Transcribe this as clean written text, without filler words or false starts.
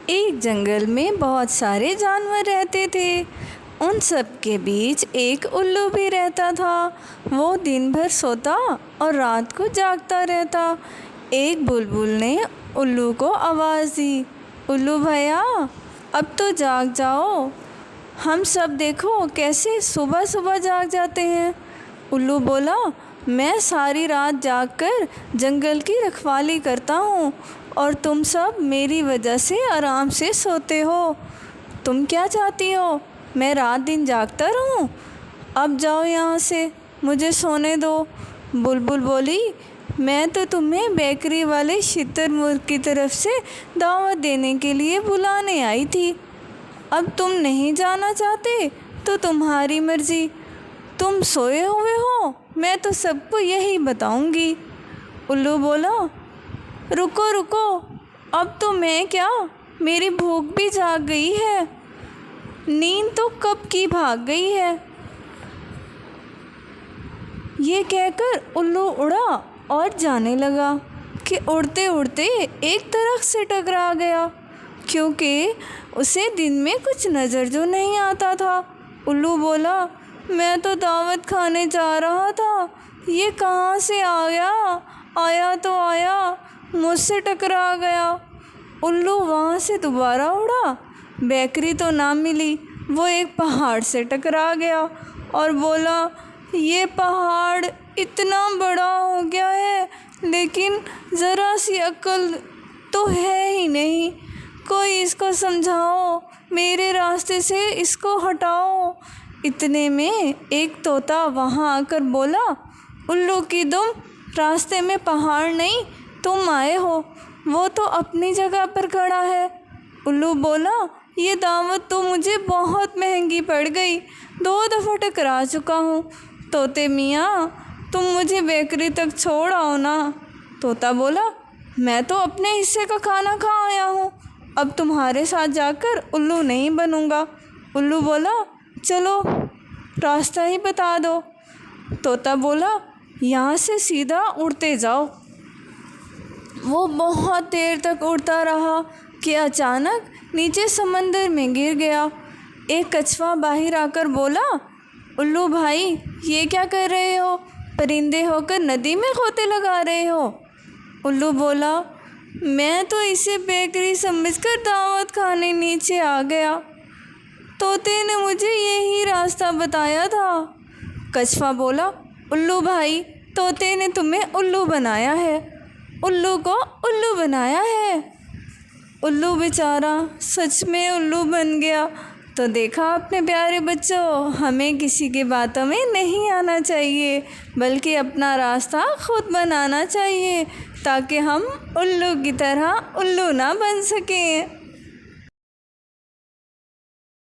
ایک جنگل میں بہت سارے جانور رہتے تھے۔ ان سب کے بیچ ایک الو بھی رہتا تھا۔ وہ دن بھر سوتا اور رات کو جاگتا رہتا۔ ایک بلبل نے الو کو آواز دی، الو بھیا اب تو جاگ جاؤ، ہم سب دیکھو کیسے صبح صبح جاگ جاتے ہیں۔ الو بولا، میں ساری رات جاگ کر جنگل کی رکھوالی کرتا ہوں اور تم سب میری وجہ سے آرام سے سوتے ہو۔ تم کیا چاہتی ہو، میں رات دن جاگتا رہوں؟ اب جاؤ یہاں سے، مجھے سونے دو۔ بلبل بولی، میں تو تمہیں بیکری والے شتر مرغ کی طرف سے دعوت دینے کے لیے بلانے آئی تھی۔ اب تم نہیں جانا چاہتے تو تمہاری مرضی، تم سوئے ہوئے ہو، میں تو سب کو یہی بتاؤں گی۔ الو بولا، رکو رکو، اب تو میں کیا، میری بھوک بھی جاگ گئی ہے، نیند تو کب کی بھاگ گئی ہے۔ یہ کہہ کر الو اڑا اور جانے لگا کہ اڑتے اڑتے ایک درخت سے ٹکرا گیا، کیونکہ اسے دن میں کچھ نظر جو نہیں آتا تھا۔ الو بولا، میں تو دعوت کھانے جا رہا تھا، یہ کہاں سے آ گیا، آیا تو آیا، مجھ سے ٹکرا گیا۔ الو وہاں سے دوبارہ اڑا، بیکری تو نہ ملی، وہ ایک پہاڑ سے ٹکرا گیا اور بولا، یہ پہاڑ اتنا بڑا ہو گیا ہے لیکن ذرا سی عقل تو ہے ہی نہیں، کوئی اس کو سمجھاؤ، میرے راستے سے اس کو ہٹاؤ۔ اتنے میں ایک طوطا وہاں آ کر بولا، الو کی دم، راستے میں پہاڑ نہیں، تم آئے ہو، وہ تو اپنی جگہ پر کھڑا ہے۔ الو بولا، یہ دعوت تو مجھے بہت مہنگی پڑ گئی، 2 دفعہ ٹکرا چکا ہوں، طوطے میاں تم مجھے بیکری تک چھوڑ آؤ نا۔ طوطا بولا، میں تو اپنے حصے کا کھانا کھا آیا ہوں، اب تمہارے ساتھ جا کر الو نہیں بنوں گا۔ الو بولا، چلو راستہ ہی بتا دو۔ طوطا بولا، یہاں سے سیدھا اڑتے جاؤ۔ وہ بہت دیر تک اڑتا رہا کہ اچانک نیچے سمندر میں گر گیا۔ ایک کچھوا باہر آ کر بولا، الو بھائی یہ کیا کر رہے ہو، پرندے ہو کر ندی میں غوطے لگا رہے ہو؟ الو بولا، میں تو اسے بیکری سمجھ کر دعوت کھانے نیچے آ گیا، طوطے نے مجھے یہی راستہ بتایا تھا۔ کچھوا بولا، الو بھائی طوطے نے تمہیں الو بنایا ہے، الو کو الو بنایا ہے۔ الو بیچارہ سچ میں الو بن گیا۔ تو دیکھا اپنے پیارے بچوں، ہمیں کسی کی باتوں میں نہیں آنا چاہیے بلکہ اپنا راستہ خود بنانا چاہیے تاکہ ہم الو کی طرح الو نہ بن سکیں۔